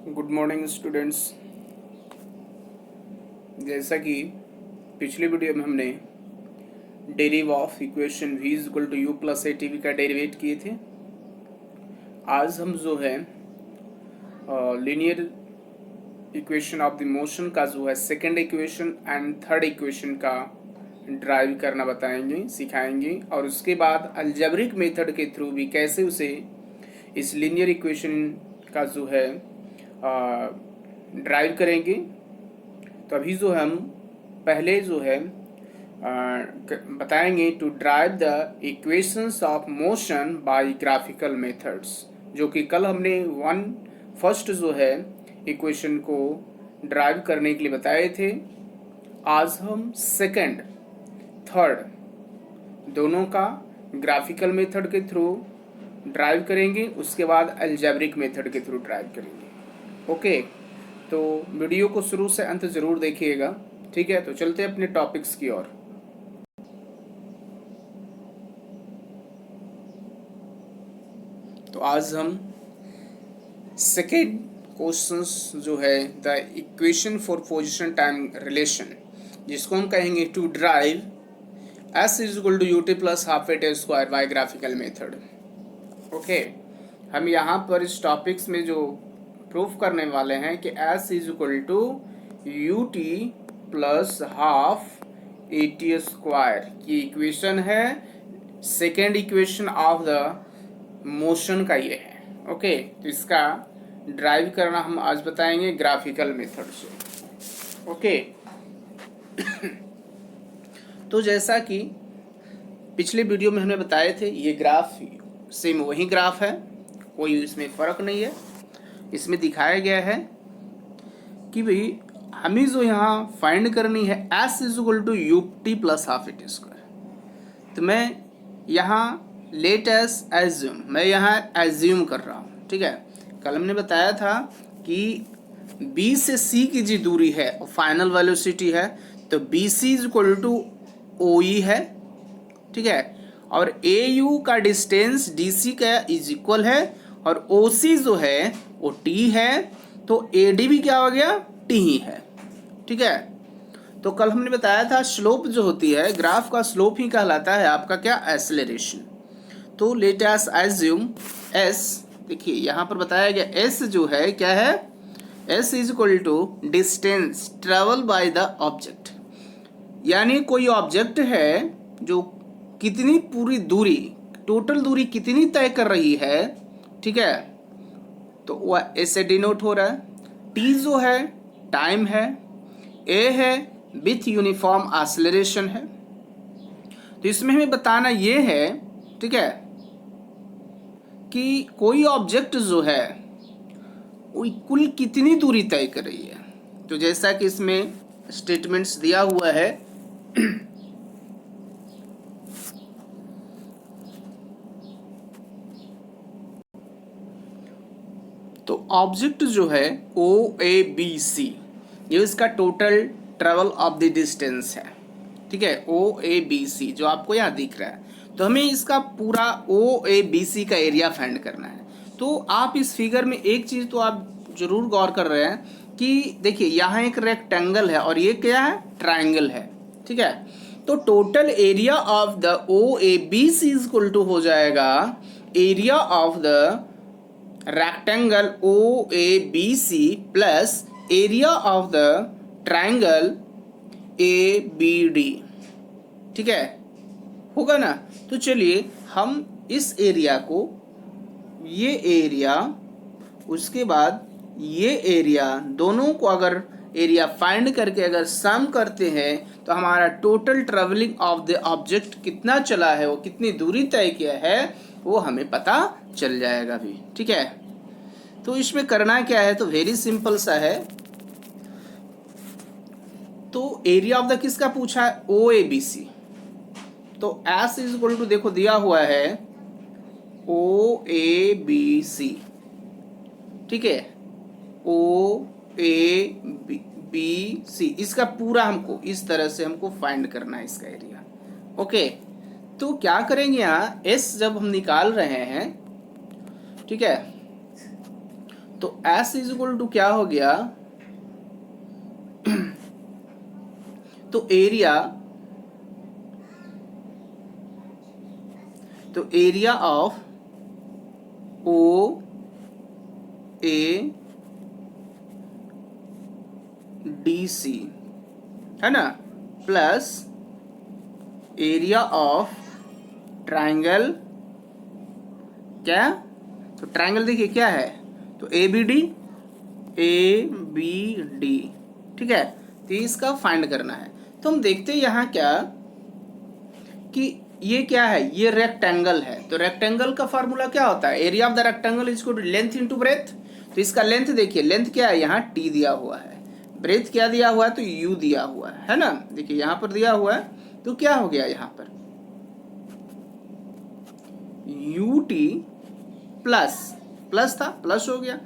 Good morning students. जैसा कि पिछली वीडियो में हमने derive of equation v is equal to u plus a t v का डेरिवेट किए थे, आज हम जो है linear equation of the motion का जो है second equation and third equation का ड्राइव करना बताएंगे, सिखाएंगे, और उसके बाद अलजेब्रिक मेथड के थ्रू भी कैसे उसे इस लीनियर इक्वेशन का जो है ड्राइव करेंगे। तो अभी जो हम पहले जो है बताएंगे to derive the equations of motion by graphical methods, जो कि कल हमने फर्स्ट जो है इक्वेशन को ड्राइव करने के लिए बताए थे। आज हम सेकंड थर्ड दोनों का ग्राफिकल मेथड के थ्रू ड्राइव करेंगे, उसके बाद अलजेब्रिक मेथड के थ्रू ड्राइव करेंगे। ओके, तो वीडियो को शुरू से अंत जरूर देखिएगा, ठीक है। तो चलते हैं अपने टॉपिक्स की ओर। तो आज हम सेकेंड क्वेश्चंस जो है the equation for position time relation, जिसको हम कहेंगे to derive S is equal to u t plus half a t square by graphical method. Okay, हम यहाँ पर इस टॉपिक्स में जो प्रूफ करने वाले हैं कि S is equal to u t plus half a t square की इक्वेशन है, second equation of the motion का ये है। ओके, तो इसका ड्राइव करना हम आज बताएंगे ग्राफिकल मेथड से। ओके तो जैसा कि पिछले वीडियो में हमने बताए थे, ये ग्राफ सेम वही ग्राफ है, कोई इसमें फर्क नहीं है। इसमें दिखाया गया है कि भाई हमें जो यहाँ फाइंड करनी है S is equal to u t plus half a t square. तो मैं यहाँ लेट एस एज्यूम, मैं यहाँ एज्यूम कर रहा हूँ, ठीक है। कल हमने बताया था कि B से C की जो दूरी है और फाइनल वेलोसिटी है, तो B C is equal to O E है, ठीक है। और ए यू का डिस्टेंस डी सी का इज इक्वल है, और ओ सी जो है वो टी है, तो ए डी भी क्या हो गया, टी ही है, ठीक है। तो कल हमने बताया था स्लोप जो होती है, ग्राफ का स्लोप ही कहलाता है आपका क्या, एक्सेलरेशन। तो लेट अस एज्यूम एस, देखिए यहाँ पर बताया गया एस जो है क्या है, s is equal to distance travel by the object, यानी कोई ऑब्जेक्ट है जो कितनी पूरी दूरी, टोटल दूरी कितनी तय कर रही है, ठीक है। तो वह ए से डिनोट हो रहा है, टी जो है टाइम है, ए है विथ यूनिफॉर्म एक्सेलरेशन है। तो इसमें हमें बताना ये है, ठीक है, कि कोई ऑब्जेक्ट जो है वो कुल कितनी दूरी तय कर रही है। तो जैसा कि इसमें स्टेटमेंट्स दिया हुआ है तो ऑब्जेक्ट जो है ओ ए बी सी, ये इसका total travel of the distance है, ठीक है। ओ ए बी सी जो आपको यहाँ दिख रहा है, तो हमें इसका पूरा ओ ए बी सी का एरिया फाइंड करना है। तो आप इस फिगर में एक चीज तो आप जरूर गौर कर रहे हैं कि देखिए यहाँ एक रेक्टेंगल है और ये क्या है, ट्राइंगल है, ठीक है। तो total area of the O A B C is equal to हो जाएगा area of the rectangle O A B C plus area of the triangle A B D, ठीक है, होगा ना। तो चलिए हम इस एरिया को, ये एरिया, उसके बाद ये एरिया, दोनों को अगर एरिया फाइंड करके अगर सम करते हैं तो हमारा total travelling of the object कितना चला है, वो कितनी दूरी तय किया है, वो हमें पता चल जाएगा भी, ठीक है। तो इसमें करना क्या है, तो वेरी सिंपल सा है। तो एरिया ऑफ द किसका पूछा है, ओ ए बी सी। तो एस इज इक्वल टू देखो दिया हुआ है ओ ए बी सी, ठीक है, ओ ए बी सी, इसका पूरा हमको इस तरह से हमको फाइंड करना है इसका एरिया। ओके, तो क्या करेंगे यहाँ एस जब हम निकाल रहे हैं, ठीक है, तो S इज इक्वल टू क्या हो गया, तो area of O A D C है ना, प्लस एरिया ऑफ ट्राइंगल, क्या, तो ट्राइंगल देखिए क्या है, तो ए बी डी, ठीक है। तो इसका फाइंड करना है। तो हम देखते हैं यहाँ क्या कि ये क्या है, ये रेक्टेंगल है। तो रेक्टेंगल का फार्मूला क्या होता है, area of the rectangle is equal to length into breadth. तो इसका लेंथ देखिए, लेंथ क्या है, यहाँ टी दिया हुआ है, ब्रेथ क्या दिया हुआ है, तो यू दिया हुआ है ना। देखिए यहाँ पर दिया हुआ है, तो क्या हो गया यहाँ पर यू टी प्लस था, प्लस हो गया।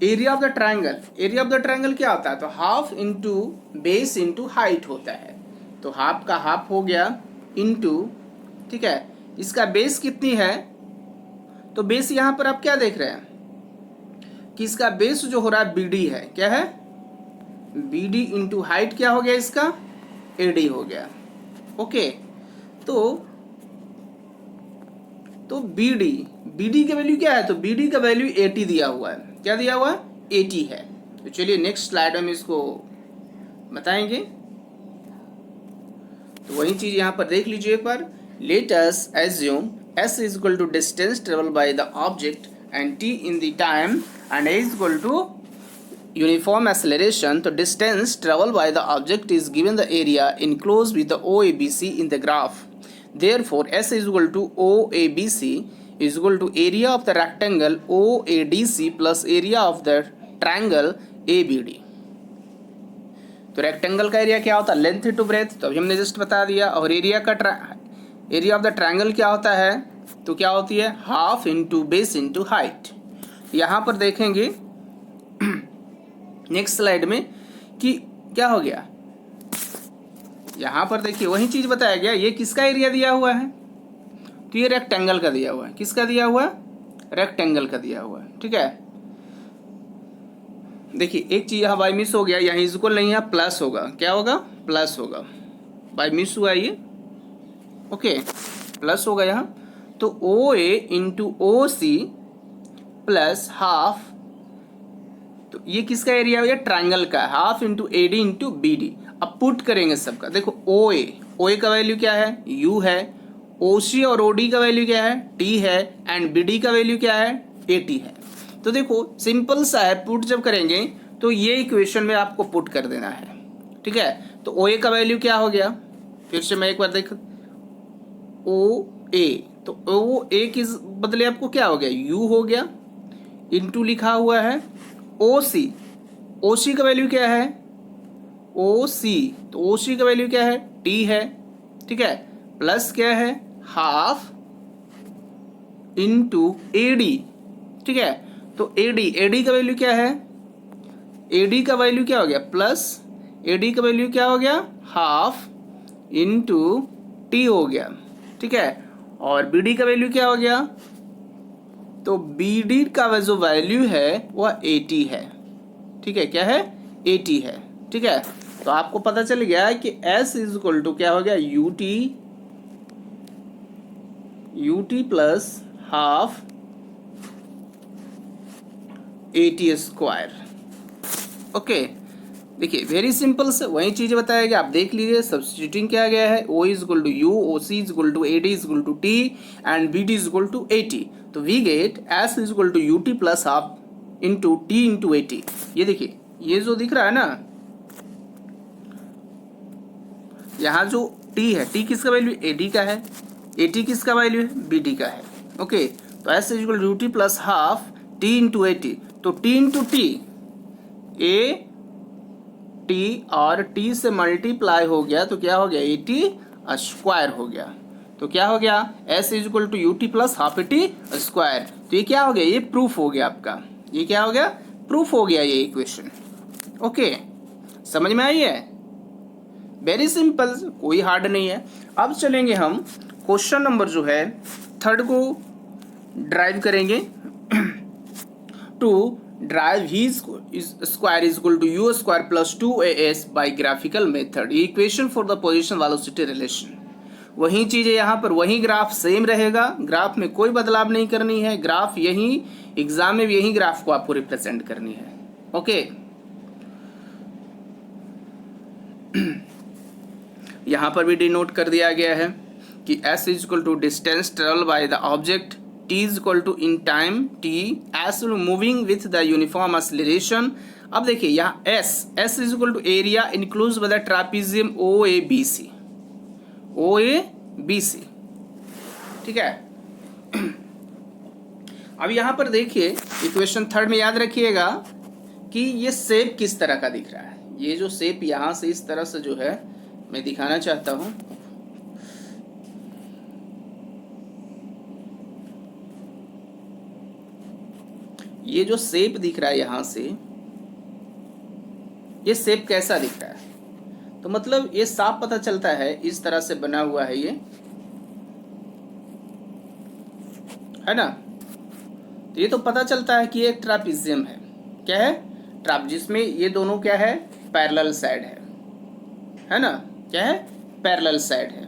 Area of the triangle, area of the triangle क्या होता है, तो half into base into height होता है। तो हाफ का हाफ हो गया इंटू, ठीक है, इसका बेस कितनी है, तो बेस यहाँ पर आप क्या देख रहे हैं कि इसका बेस जो हो रहा है बीडी है, क्या है, बीडी इंटू हाइट क्या हो गया इसका, एडी हो गया। ओके, तो बीडी का वैल्यू क्या है, तो बीडी का वैल्यू 80 दिया हुआ है, क्या दिया हुआ है, 80 है। तो चलिए नेक्स्ट स्लाइड में इसको बताएंगे। तो वही चीज यहाँ पर देख लीजिए पर, let us assume s is equal to distance travel by the object and t in the time and a is equal to uniform acceleration. तो distance travel by the object is given the area enclosed with the OABC in the graph. Therefore, S is equal to OABC is equal to area of the rectangle OADC plus area of the triangle ABD। तो rectangle का area क्या होता है, length to breath, तो अभी हमने just बता दिया। और एरिया ऑफ द ट्राइंगल क्या होता है, तो क्या होती है, half into base into height. यहाँ पर देखेंगे नेक्स्ट स्लाइड में कि क्या हो गया, यहाँ पर देखिए वही चीज बताया गया, ये किसका एरिया दिया हुआ है, तो ये रेक्टेंगल का दिया हुआ है, किसका दिया हुआ है, रेक्टेंगल का दिया हुआ है, ठीक है। देखिए एक चीज यहाँ बाई मिस हो गया, यहाँ इज इक्वल नहीं है, प्लस होगा, क्या होगा, प्लस होगा, बाई मिस हुआ ये, ओके, प्लस होगा यहाँ। तो OA into OC plus half, तो ये किसका एरिया हो गया, ट्राइंगल का, half into AD into BD। अब पुट करेंगे सबका, देखो OA का वैल्यू क्या है, U है, OC और OD का वैल्यू क्या है, T है, एंड BD का वैल्यू क्या है, 80 है। तो देखो सिंपल सा है, पुट जब करेंगे तो ये इक्वेशन में आपको पुट कर देना है, ठीक है। तो OA का वैल्यू क्या हो गया, फिर से मैं एक बार देख, OA, तो OA के बदले आपको क्या हो गया, U हो गया, इंटू लिखा हुआ है OC का वैल्यू क्या है, OC, तो OC का वैल्यू क्या है, T है, ठीक है, प्लस क्या है, हाफ इंटू AD, ठीक है। तो AD का वैल्यू क्या है, AD का वैल्यू क्या हो गया, प्लस AD का वैल्यू क्या हो गया, हाफ इंटू T हो गया, ठीक है। और BD का वैल्यू क्या हो गया, तो BD का जो वैल्यू है वह 80 है, ठीक है, क्या है, 80 है, ठीक है। तो आपको पता चल गया कि S इज इक्वल टू क्या हो गया, UT plus half 80 square. Okay, देखिए वेरी सिंपल से वही चीज बताया गया, आप देख लीजिए, सब्स्टिट्यूटिंग किया गया है, O is equal to U, OC is equal to AD is equal to T and BD is equal to 80। तो we get S is equal to UT plus half into T into 80। ये देखिए ये जो दिख रहा है ना, यहाँ जो T है, T किसका वैल्यू, AD का है, AT किसका वैल्यू है, BD का है, ओके। तो S is equal to UT plus half T into 80। तो T इंटू T, T और T से मल्टीप्लाई हो गया, तो क्या हो गया, 80 स्क्वायर हो गया। तो क्या हो गया, S is equal to UT plus half 80 square. तो ये क्या हो गया, ये प्रूफ हो गया आपका, ये क्या हो गया, प्रूफ हो गया ये इक्वेशन। ओके, समझ में आई है, वेरी सिंपल, कोई हार्ड नहीं है। अब चलेंगे हम क्वेश्चन नंबर जो है 3 को ड्राइव करेंगे। To derive v square is equal to u square plus 2as by graphical method, equation for the position velocity relation. वही चीज़ है यहाँ पर, वही ग्राफ सेम रहेगा, ग्राफ में कोई बदलाव नहीं करनी है, ग्राफ यही एग्जाम में भी यही ग्राफ को आपको रिप्रेजेंट करनी है। ओके यहाँ पर भी डिनोट कर दिया गया है कि s is equal to distance travel by the object, t is equal to in time t is moving with the uniform acceleration. अब देखिए यहाँ s is equal to area includes by the trapezium OABC, ठीक है। अब यहाँ पर देखिए equation third में याद रखिएगा कि ये शेप किस तरह का दिख रहा है। ये जो शेप यहाँ से इस तरह से जो है मैं दिखाना चाहता हूँ, ये जो शेप दिख रहा है यहाँ से, ये शेप कैसा दिख रहा है, तो मतलब ये साफ पता चलता है इस तरह से बना हुआ है, ये है ना। तो ये तो पता चलता है कि एक ट्रापीजियम है, क्या है, ट्राप, जिसमें ये दोनों क्या है, पैरेलल साइड है ना, क्या है, पैरेलल साइड है।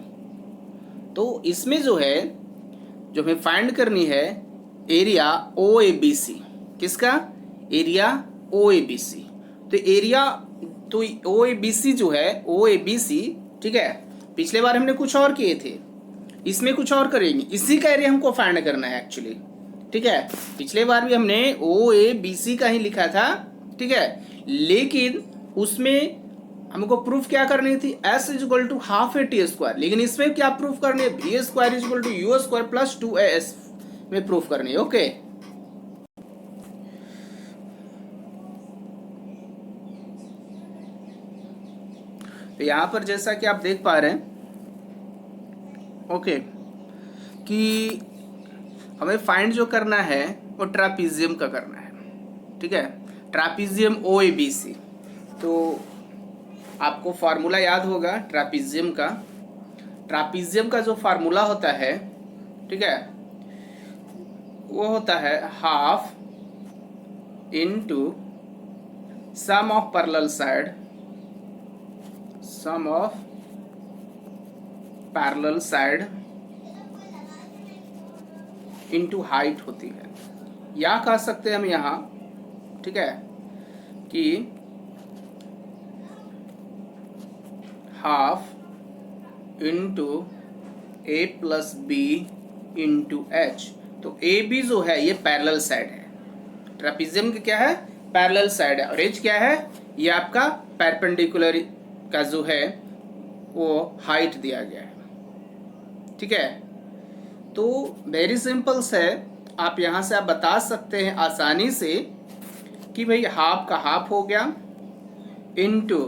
तो इसमें जो है, जो हमें फाइंड करनी है एरिया OABC, किसका, एरिया OABC। तो एरिया, तो OABC जो है, OABC, ठीक है, पिछले बार हमने कुछ और किए थे, इसमें कुछ और करेंगे, इसी का एरिया हमको फाइंड करना है एक्चुअली, ठीक है। पिछले बार भी हमने OABC का ही लिखा था, ठीक है, लेकिन उसमें हमको प्रूफ क्या करनी थी, s is equal to half a t square, लेकिन इसमें क्या प्रूफ करनी है, b square is equal to u square plus 2as में प्रूफ करनी है। ओके तो यहां पर जैसा कि आप देख पा रहे हैं, ओके, कि हमें फाइंड जो करना है वो ट्रापीजियम का करना है, ठीक है, ट्रापीजियम OABC। तो आपको फार्मूला याद होगा ट्रापीजियम का, ट्रापीजियम का जो फार्मूला होता है, ठीक है, वो होता है half into sum of parallel side, sum of parallel side into height होती है, या कह सकते हैं हम यहाँ, ठीक है, कि half into a plus B into H. तो ए बी जो है ये पैरेलल साइड है, ट्रापीजियम का क्या है, पैरेलल साइड है, और एच क्या है, ये आपका परपेंडिकुलर का जो है वो हाइट दिया गया है, ठीक है। तो वेरी सिंपल है, आप यहाँ से आप बता सकते हैं आसानी से कि भाई हाफ का हाफ हो गया इंटू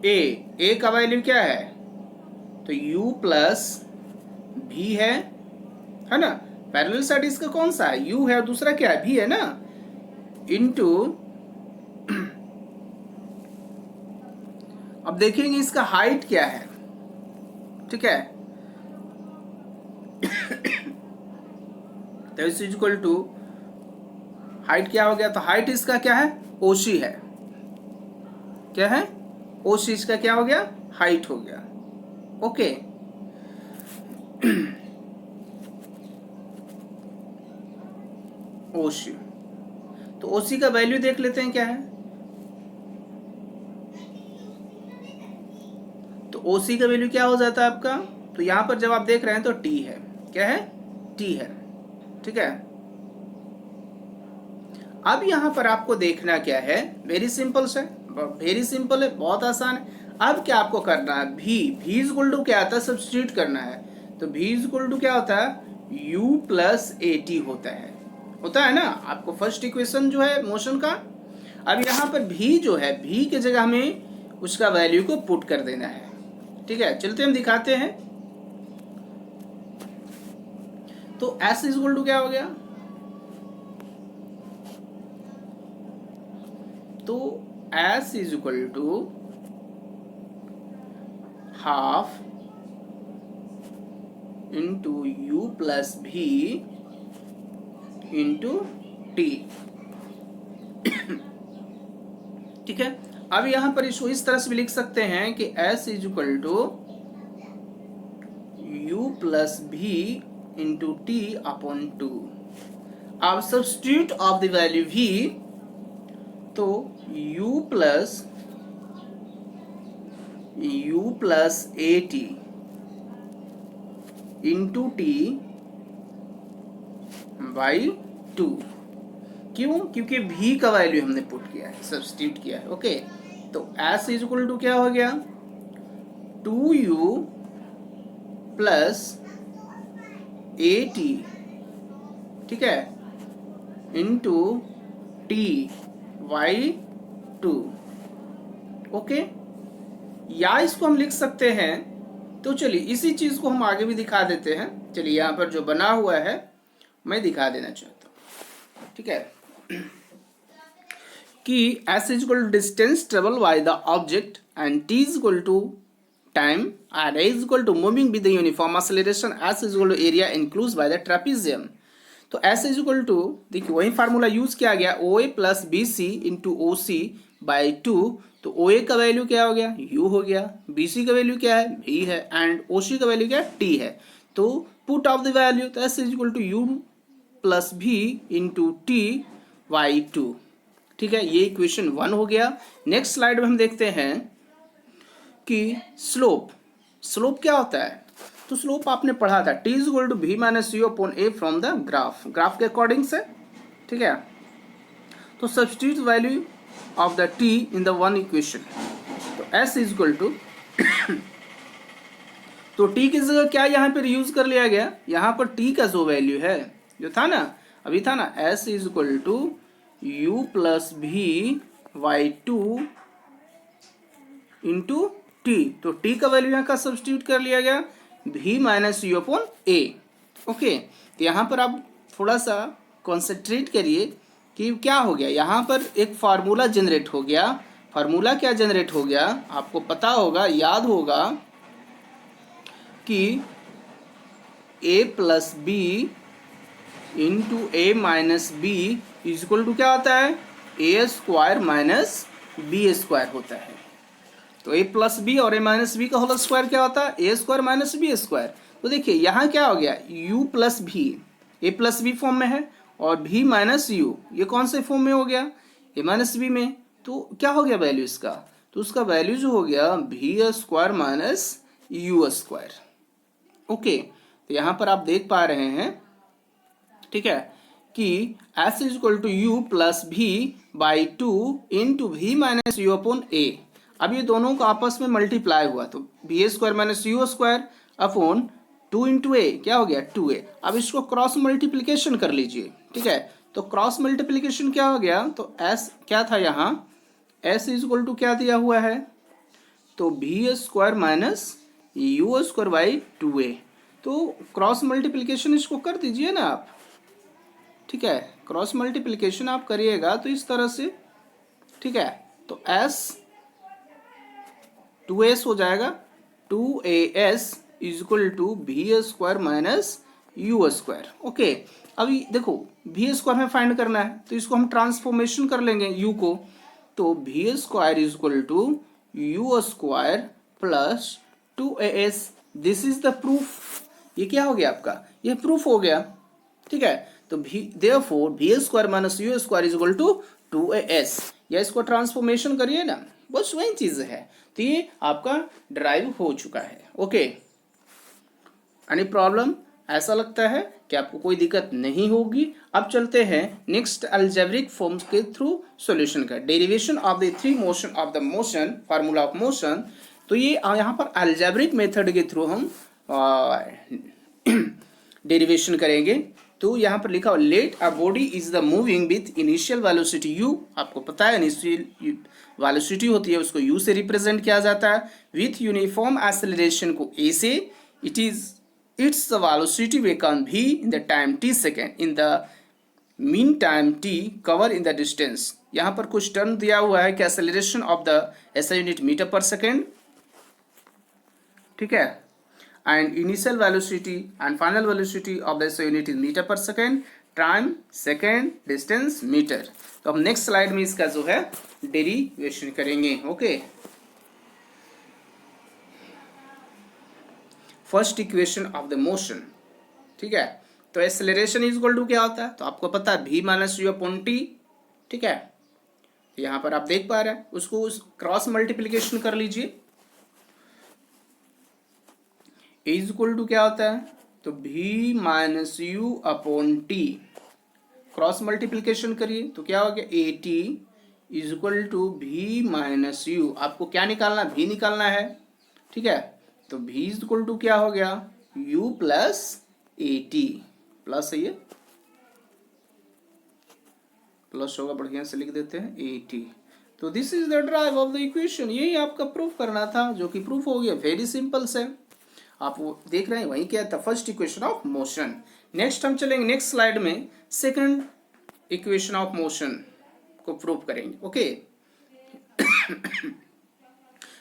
ए का वैल्यू क्या है, तो u प्लस भी है ना, पैरेलल साइड इसका कौन सा है, u है, और दूसरा क्या है, भी है ना, इंटू अब देखेंगे इसका हाइट क्या है, ठीक है, तो इज इक्वल टू हाइट क्या हो गया, तो हाइट इसका क्या है, ओसी है, क्या है, ओसी इसका क्या हो गया, हाइट हो गया। ओके ओसी, तो ओसी का वैल्यू देख लेते हैं क्या है, तो ओसी का वैल्यू क्या हो जाता है आपका, तो यहां पर जब आप देख रहे हैं तो टी है, क्या है, टी है, ठीक है। अब यहां पर आपको देखना क्या है, वेरी सिंपल से, वेरी सिंपल है, बहुत आसान है। अब क्या आपको करना है, भी इज इक्वल टू क्या आता है, सब्स्टिट्यूट करना है, तो भी इज इक्वल टू क्या होता है, u प्लस ए टी होता है ना, आपको फर्स्ट इक्वेशन जो है मोशन का। अब यहाँ पर भी जो है, भी की जगह हमें उसका वैल्यू को पुट कर देना है, ठीक है, चलते हम दिखाते हैं। तो s इज इक्वल टू क्या हो गया, तो s is equal to half into u plus v into t, ठीक है। अब यहाँ पर इसको इस तरह से भी लिख सकते हैं कि s is equal to u plus v into t upon 2। अब substitute of the value v, तो u plus a t into t by 2। क्यों? क्योंकि v का वैल्यू हमने पुट किया है, सब्स्टिट्यूट किया है। ओके, तो s इज इक्वल टू क्या हो गया, 2u प्लस ए टी, ठीक है, इंटू टी बाई 2। ओके, या इसको हम लिख सकते हैं, तो चलिए इसी चीज को हम आगे भी दिखा देते हैं। चलिए यहाँ पर जो बना हुआ है मैं दिखा देना चाहता हूँ, ठीक है, कि s is equal to distance travel by the object and t is equal to time and a is equal to moving with the uniform acceleration, s is equal to area includes by the trapezium. तो s is equal to, देखिए वही formula use किया गया, OA plus BC into OC by 2। तो OA का value क्या हो गया, u हो गया, BC का वैल्यू क्या है, v है, एंड OC का वैल्यू क्या है, t है। तो पुट ऑफ द वैल्यू, तो s is equal to u plus v into t by 2। ठीक है, ये इक्वेशन 1 हो गया। नेक्स्ट स्लाइड में हम देखते हैं कि स्लोप क्या होता है। तो स्लोप आपने पढ़ा था, t is equal to v minus u upon a from the graph के अकॉर्डिंग से, ठीक है। तो substitute value of the t in the one equation, तो s इज इक्वल टू तो t की जगह क्या यहाँ पर यूज कर लिया गया, यहाँ पर t का जो वैल्यू है, जो था ना अभी था ना, s is equal to u plus v by 2 into t. तो t का वैल्यू यहाँ का सब्स्टिट्यूट कर लिया गया, v minus u upon a। Okay, तो यहाँ पर आप थोड़ा सा कॉन्सेंट्रेट करिए कि क्या हो गया, यहाँ पर एक फार्मूला जनरेट हो गया। फार्मूला क्या जनरेट हो गया, आपको पता होगा, याद होगा कि a plus B into a minus b is equal to क्या होता है, a square minus b square होता है। तो a प्लस बी और a माइनस बी का होल स्क्वायर क्या होता है, a square minus b square. तो देखिए यहाँ क्या हो गया, u प्लस भी, ए प्लस बी फॉर्म में है, और v माइनस यू, ये कौन से फॉर्म में हो गया, a माइनस बी में। तो क्या हो गया वैल्यू इसका, तो उसका वैल्यू जो हो गया v square minus u square. Okay, तो यहाँ पर आप देख पा रहे हैं, ठीक है, कि s is equal to u plus v by 2 into v minus u upon a. अब ये दोनों को आपस में मल्टीप्लाई हुआ, तो v square minus u square upon 2 into a क्या हो गया, 2a। अब इसको क्रॉस मल्टीप्लीकेशन कर लीजिए, ठीक है। तो क्रॉस मल्टीप्लीकेशन क्या हो गया, तो s क्या था यहाँ, s इज इक्वल टू क्या दिया हुआ है, तो v square minus u square by 2a। तो क्रॉस मल्टीप्लीकेशन इसको कर दीजिए ना आप, ठीक है, क्रॉस मल्टीप्लीकेशन आप करिएगा तो इस तरह से, ठीक है। तो s 2s हो जाएगा, 2as is equal to v square minus u square. Okay, अभी देखो भी स्क्वायर में फाइंड करना है, तो इसको हम ट्रांसफॉर्मेशन कर लेंगे u को। तो v square is equal to u square plus 2as। This is the proof. ये क्या हो गया आपका, ये प्रूफ हो गया, ठीक है। तो therefore v square minus u square is equal to 2as। या इसको ट्रांसफॉर्मेशन करिए ना, बस वही चीज है। तो ये आपका ड्राइव हो चुका है। ओके, एनी प्रॉब्लम, ऐसा लगता है कि आपको कोई दिक्कत नहीं होगी। अब चलते हैं नेक्स्ट अलजेब्रिक फॉर्म्स के थ्रू सॉल्यूशन का, derivation of the three motion of the motion, formula of motion. तो ये यहाँ पर अलजेब्रिक मेथड के थ्रू हम डेरिवेशन करेंगे। तो यहाँ पर लिखा हो, let a body is the moving with initial velocity u। आपको पता है इनिशियल वेलोसिटी होती है, उसको u से रिप्रेजेंट किया जाता है। विथ यूनिफॉर्म एक्सेलरेशन को a से, it is its velocity waken v in the time t second in the mean time t cover in the distance. यहाँ पर कुछ टर्म दिया हुआ है कि acceleration of the SI unit metre per second, ठीक है, and initial velocity and final velocity of the SI unit is meter per second, time, second, distance, metre. तो हम नेक्स्ट स्लाइड में इसका जो है डेरिवेशन करेंगे। Okay, first equation of the motion. ठीक है, तो एक्सेलरेशन इज इक्वल टू क्या होता है, तो आपको पता है v minus u upon T. ठीक है, यहां पर आप देख पा रहे हैं, उसको क्रॉस मल्टीप्लीकेशन कर लीजिए। इज इक्वल टू क्या होता है, तो v minus u upon t, cross multiplication करिए तो क्या हो गया, a t is equal to v minus u. आपको क्या निकालना, v निकालना है। ठीक है, तो v इज इक्वल टू क्या हो गया, u plus a t, plus है ये, प्लस होगा, बढ़िया से लिख देते हैं ए टी। तो this is the drive of the equation, यही आपका प्रूफ करना था, जो कि प्रूफ हो गया। वेरी सिंपल से आप वो देख रहे हैं, वही क्या था, first equation of motion. Next हम चलेंगे नेक्स्ट स्लाइड में, सेकंड इक्वेशन ऑफ मोशन को प्रूव करेंगे। Okay,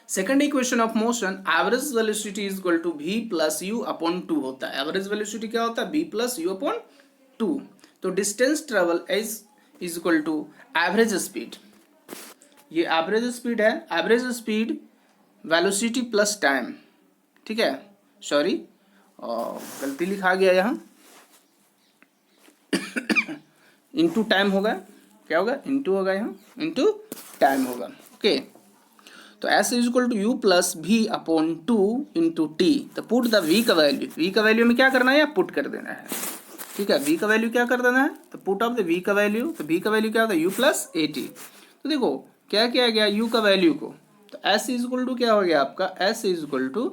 second equation of motion, average velocity is equal to v plus u upon 2 होता है। एवरेज वेलोसिटी क्या होता है, v प्लस यू अपॉन 2। तो distance travel is equal to average speed, ये average speed है, average speed velocity plus time. ठीक है, सॉरी गलती लिखा गया यहाँ, इनटू टाइम होगा, क्या होगा, इनटू होगा, यहाँ इनटू टाइम होगा। ओके, तो s is equal to u plus v upon 2 into t. तो पुट द वी का वैल्यू, वी का वैल्यू में क्या करना है, या पुट कर देना है। ठीक है, वी का वैल्यू क्या कर देना है, तो पुट ऑफ द वी का वैल्यू। तो वी का वैल्यू क्या होता है, यू प्लस ए टी। तो देखो क्या किया गया, यू का वैल्यू को, तो एस इज इक्वल टू क्या हो गया आपका, एस इज इक्वल टू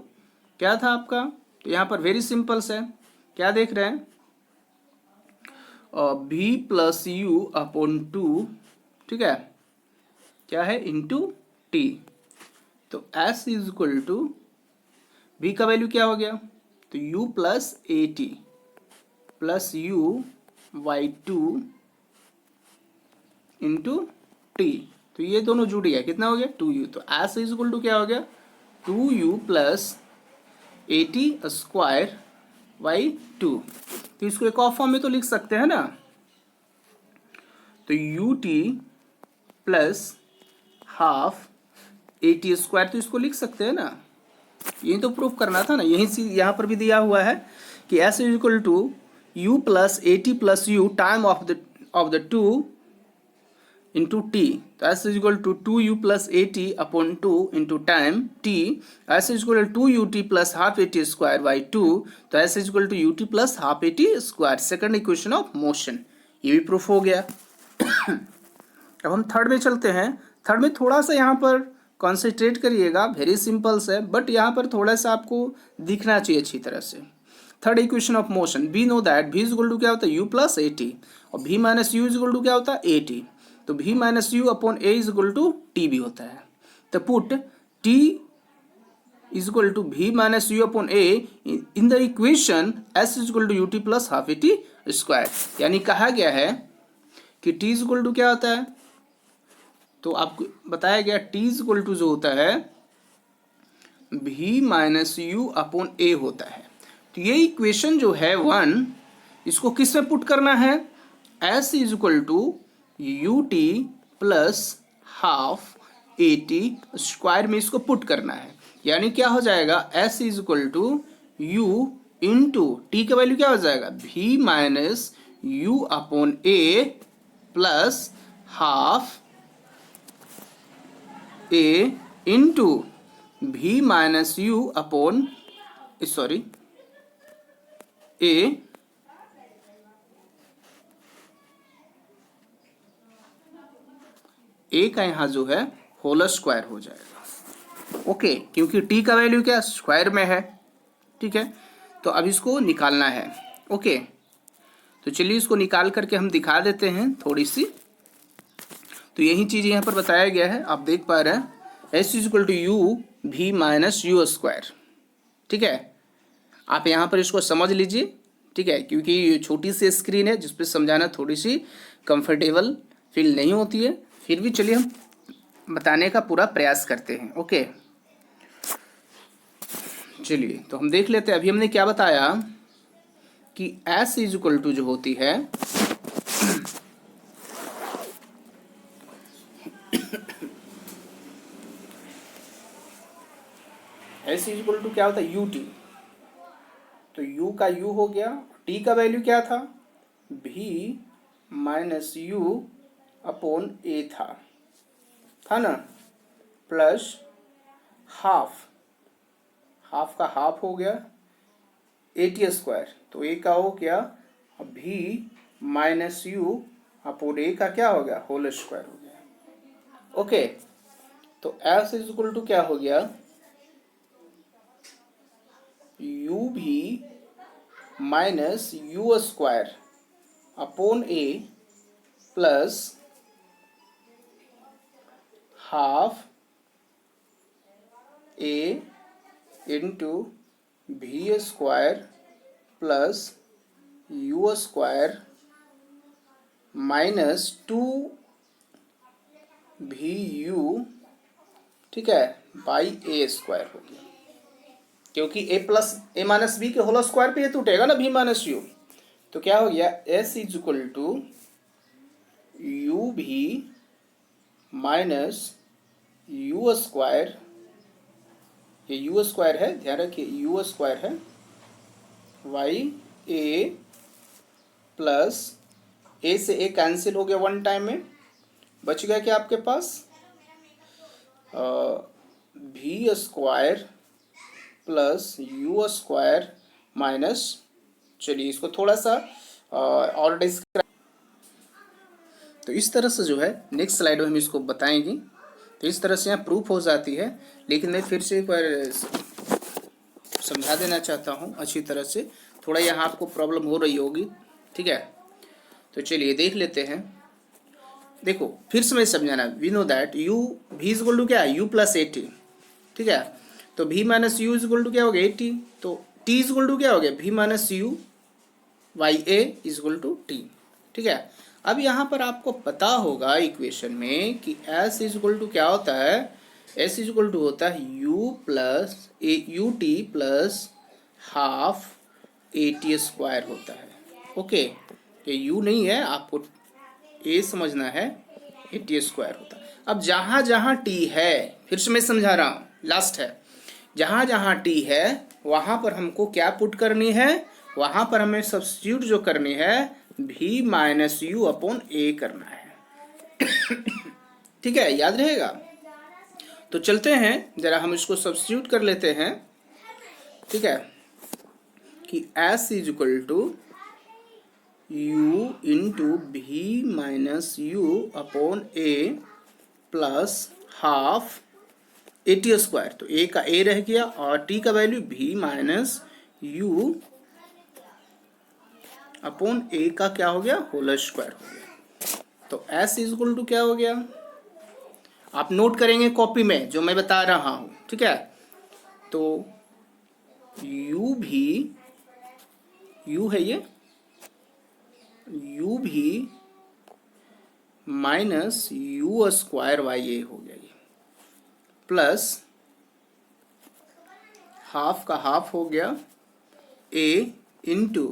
क्या था आपका, तो यहाँ पर वेरी सिंपल से क्या देख रहे हैं, v प्लस यू अपॉन 2, ठीक है, क्या है, इंटू टी। तो s is equal to v का वैल्यू क्या हो गया, तो u plus a t plus u by 2 into t. तो ये दोनों जुड़ गया, कितना हो गया, 2u। तो s इज इक्वल टू क्या हो गया, 2u plus a t square by 2। तो इसको एक और फॉर्म में तो लिख सकते हैं ना, तो you t plus half a t square, तो इसको लिख सकते हैं ना, यही तो प्रूफ करना था ना। यही से यहाँ पर भी दिया हुआ है कि s is equal to u plus a t plus u time of the 2 into t. तो s is equal to 2u plus a t upon 2 into time t. S is equal to 2ut plus half a t square by 2। तो s is equal to ut plus half a t square, second equation of motion. ये भी proof हो गया। अब हम third में चलते हैं। थर्ड में थोड़ा सा यहाँ पर कॉन्सेंट्रेट करिएगा, वेरी सिंपल से, बट यहाँ पर थोड़ा सा आपको दिखना चाहिए अच्छी तरह से। Third equation of motion, we know that v is equal to क्या होता है, u प्लस ए टी, और v minus u is equal to क्या होता है, ए टी। तो v minus u upon a is equal to t भी होता है। तो put t is equal to v minus u upon a in the equation s is equal to u t plus half a t square. यानी कहा गया है कि t is equal to क्या होता है, तो आपको बताया गया t इज इक्वल टू जो होता है v माइनस यू अपॉन ए होता है। तो ये इक्वेशन जो है 1, इसको किस में पुट करना है, s is equal to u t plus half a t square में इसको पुट करना है। यानी क्या हो जाएगा, s is equal to u into t का वैल्यू क्या हो जाएगा, v minus u upon a plus half a into v minus u upon sorry a का यहाँ जो है होल स्क्वायर हो जाएगा। ओके, क्योंकि t का वैल्यू क्या स्क्वायर में है। ठीक है, तो अब इसको निकालना है। ओके, तो चलिए इसको निकाल करके हम दिखा देते हैं थोड़ी सी। तो यही चीज़ यहाँ पर बताया गया है, आप देख पा रहे हैं, s is equal to u v minus u square. ठीक है, आप यहाँ पर इसको समझ लीजिए। ठीक है, क्योंकि ये छोटी सी स्क्रीन है जिस पर समझाना थोड़ी सी कंफर्टेबल फील नहीं होती है, फिर भी चलिए हम बताने का पूरा प्रयास करते हैं। ओके, चलिए तो हम देख लेते हैं। अभी हमने क्या बताया कि s इज इक्वल टू जो होती है एस इज इक्वल टू क्या होता है, यू टी, तो u का u हो गया, t का वैल्यू क्या था, v माइनस यू अपॉन ए था ना, प्लस हाफ, हाफ का हाफ हो गया ए टी स्क्वायर, तो ए का हो गया v माइनस यू अपॉन ए का क्या हो गया, होल स्क्वायर हो गया। ओके, तो एस इज इक्वल टू क्या हो गया, u v minus u square upon a plus half a into v square plus u square minus two v u, ठीक है, बाई ए स्क्वायर हो गया, क्योंकि a plus a minus b के whole square पे ये टूटेगा ना भी माइनस यू, तो क्या हो गया s is equal to u v minus u square, ये यू स्क्वायर है, ध्यान रखिए यू स्क्वायर है, वाई ए प्लस ए से ए कैंसिल हो गया वन टाइम में, बच गया क्या आपके पास भी square plus u square minus, चलिए इसको थोड़ा सा और डिस्क्राइब, तो इस तरह से जो है नेक्स्ट स्लाइड में हम इसको बताएंगे। तो इस तरह से यहाँ प्रूफ हो जाती है, लेकिन मैं फिर से एक बार समझा देना चाहता हूँ अच्छी तरह से, थोड़ा यहाँ आपको प्रॉब्लम हो रही होगी, ठीक है। तो चलिए देख लेते हैं, देखो फिर से मैं समझाना, वी नो दैट यू भी इज इक्वल टू क्या है, यू प्लस ए टी, ठीक है, तो v minus u is equal to क्या हो गया ए टी, तो टी इज इक्वल टू क्या हो गया v minus u by a is equal to t, ठीक है। अब यहाँ पर आपको पता होगा इक्वेशन में कि एस इज इक्वल टू क्या होता है, एस इज इक्वल टू होता है you plus A you t plus half a t square होता है। ओके, ये यू नहीं है, आपको ए समझना है, ए टी स्क्वायर होता है। अब जहाँ जहाँ टी है, फिर से मैं समझा रहा हूँ, लास्ट है, जहाँ जहाँ टी है वहाँ पर हमको क्या पुट करनी है, वहाँ पर हमें सब्स्टिट्यूट जो करनी है भी माइनस यू अपॉन ए करना है ठीक है, याद रहेगा। तो चलते हैं जरा हम इसको सब्स्टिट्यूट कर लेते हैं, ठीक है, कि s is equal to u into v minus u upon a plus half a t square, तो ए का ए रह गया और टी का वैल्यू भी माइनस यू अपॉन ए का क्या हो गया, होल स्क्वायर हो गया। तो एस इज इक्वल टू क्या हो गया, आप नोट करेंगे कॉपी में जो मैं बता रहा हूं, ठीक है। तो यू भी, यू है ये, u v minus u square by a हो गया ये, प्लस हाफ का हाफ हो गया a into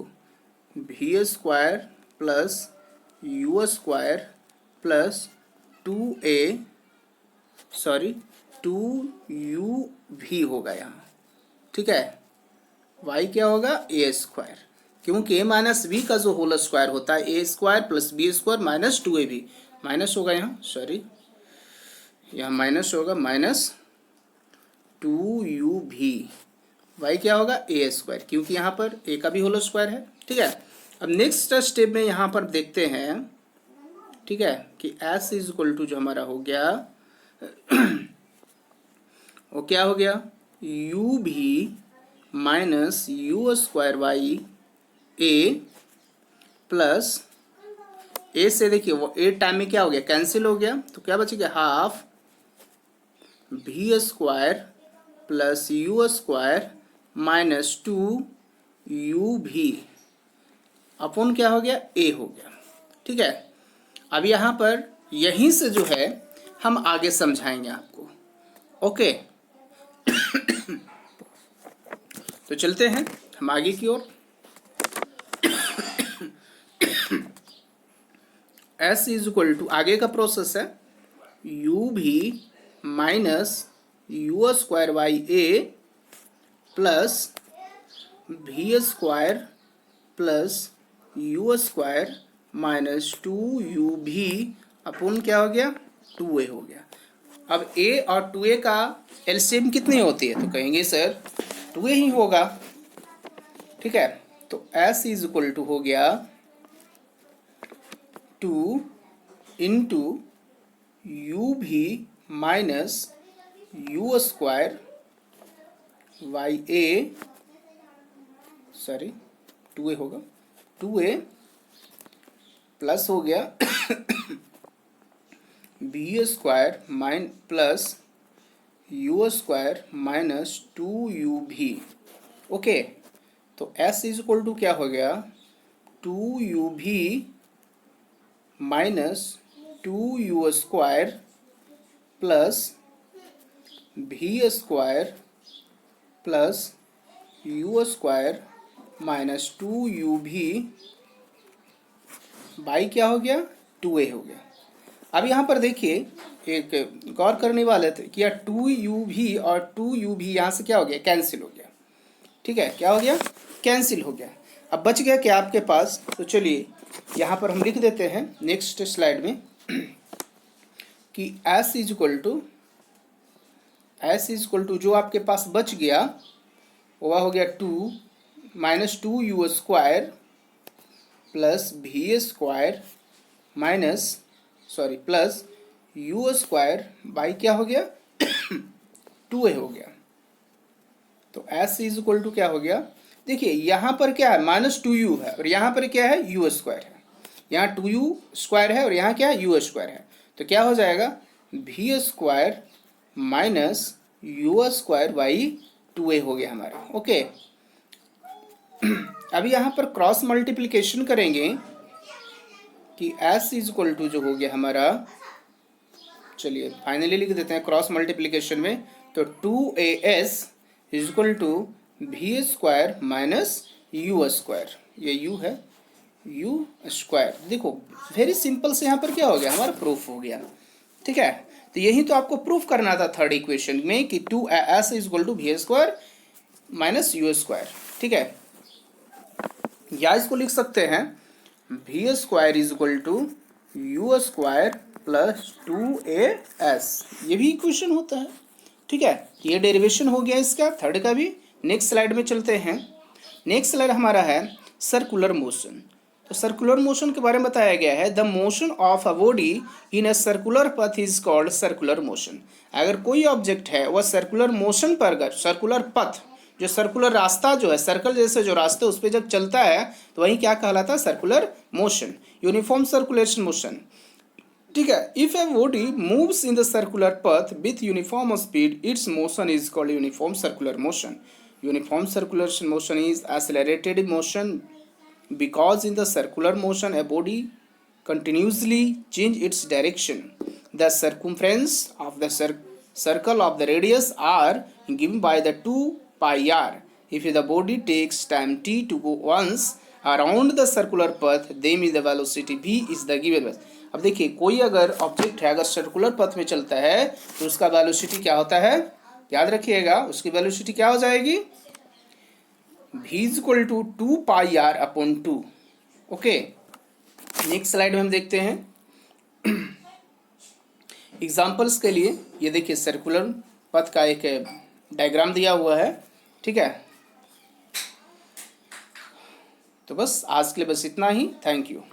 v square plus u square plus two a, sorry two u v होगा यहाँ, ठीक है, वाई क्या होगा ए स्क्वायर, क्योंकि ए माइनस बी का जो होल स्क्वायर होता है a square plus b square minus two a b, minus होगा यहाँ, सॉरी यहाँ माइनस होगा, minus two u v, by क्या होगा ए स्क्वायर, क्योंकि यहाँ पर ए का भी होल स्क्वायर है, ठीक है। अब नेक्स्ट स्टेप में यहाँ पर देखते हैं, ठीक है, कि एस इज इक्वल टू जो हमारा हो गया वो क्या हो गया, u v minus u square by a plus a से देखिए वो ए टाइम में क्या हो गया, कैंसिल हो गया, तो क्या बचेगा हाफ भी square plus u square minus two u भी अपॉन क्या हो गया ए हो गया, ठीक है। अब यहाँ पर यहीं से जो है हम आगे समझाएंगे आपको, ओके तो चलते हैं हम आगे की ओर। एस इज इक्वल टू, आगे का प्रोसेस है u v minus u square by a plus v square plus u square minus 2u v अपुन क्या हो गया 2a हो गया। अब a और 2a का एलसीएम कितनी होती है, तो कहेंगे सर 2a ही होगा। ठीक है, तो s इज इक्वल टू हो गया 2 into u v minus u square by a, sorry 2a होगा, 2a प्लस हो गया v square mine plus u square minus 2u v. Okay, तो s इज इक्वल टू क्या हो गया 2u भी minus 2u square plus v square plus u square minus 2u भी by क्या हो गया 2a हो गया। अब यहाँ पर देखिए एक गौर करने वाले थे कि यार 2u भी और 2u भी यहाँ से क्या हो गया कैंसिल हो गया। ठीक है, क्या हो गया कैंसिल हो गया। अब बच गया क्या आपके पास, तो चलिए यहाँ पर हम लिख देते हैं नेक्स्ट स्लाइड में कि s इज इक्वल टू जो आपके पास बच गया वह हो गया 2 minus 2u square plus v square minus sorry plus u square by क्या हो गया 2a हो गया। तो s इज इक्वल टू क्या हो गया, देखिए यहाँ पर क्या है माइनस 2u है और यहाँ पर क्या है यू स्क्वायर है, यहाँ 2u स्क्वायर है और यहाँ क्या है यू स्क्वायर है, तो क्या हो जाएगा भी square minus u square by 2a हो गया हमारा। ओके, अभी यहाँ पर क्रॉस मल्टीप्लिकेशन करेंगे कि s इज इक्वल टू जो हो गया हमारा, चलिए फाइनली लिख देते हैं क्रॉस मल्टीप्लिकेशन में, तो 2as is equal to v square minus u square, ये u है यू स्क्वायर। देखो वेरी सिंपल से यहाँ पर क्या हो गया हमारा प्रूफ हो गया। ठीक है, तो यही तो आपको प्रूफ करना था थर्ड इक्वेशन में कि 2s is equal to v square minus u square. ठीक है, या इसको लिख सकते हैं v square is equal to u square plus 2as, ये भी इक्वेशन होता है। ठीक है, ये डेरिवेशन हो गया इसका थर्ड का भी। नेक्स्ट स्लाइड में चलते हैं। नेक्स्ट स्लाइड हमारा है सर्कुलर मोशन। तो सर्कुलर मोशन के बारे में बताया गया है the motion of a body in a circular पथ इज कॉल्ड सर्कुलर मोशन। अगर कोई ऑब्जेक्ट है वह सर्कुलर मोशन पर अगर सर्कुलर पथ जो सर्कुलर रास्ता जो है सर्कल जैसे जो रास्ते उस पर जब चलता है तो वही क्या कहलाता है circular motion, uniform circulation motion. ठीक है, if a body moves in the circular path with uniform speed its motion is called uniform circular motion. Uniform circulation motion is accelerated motion because in the circular motion a body continuously change its direction. The circumference of the circle of the radius r given by the 2 pi r. If the body takes time t to go once around the circular path then the velocity v is the given. अब देखिए कोई अगर object है अगर circular पथ में चलता है तो उसका वेलोसिटी क्या होता है, याद रखिएगा उसकी वेलोसिटी क्या हो जाएगी v is equal to 2 pi r upon 2। Okay, next slide में हम देखते हैं एग्जांपल्स के लिए। ये देखिए सर्कुलर पथ का एक डायग्राम दिया हुआ है। ठीक है, तो बस आज के लिए बस इतना ही। Thank you.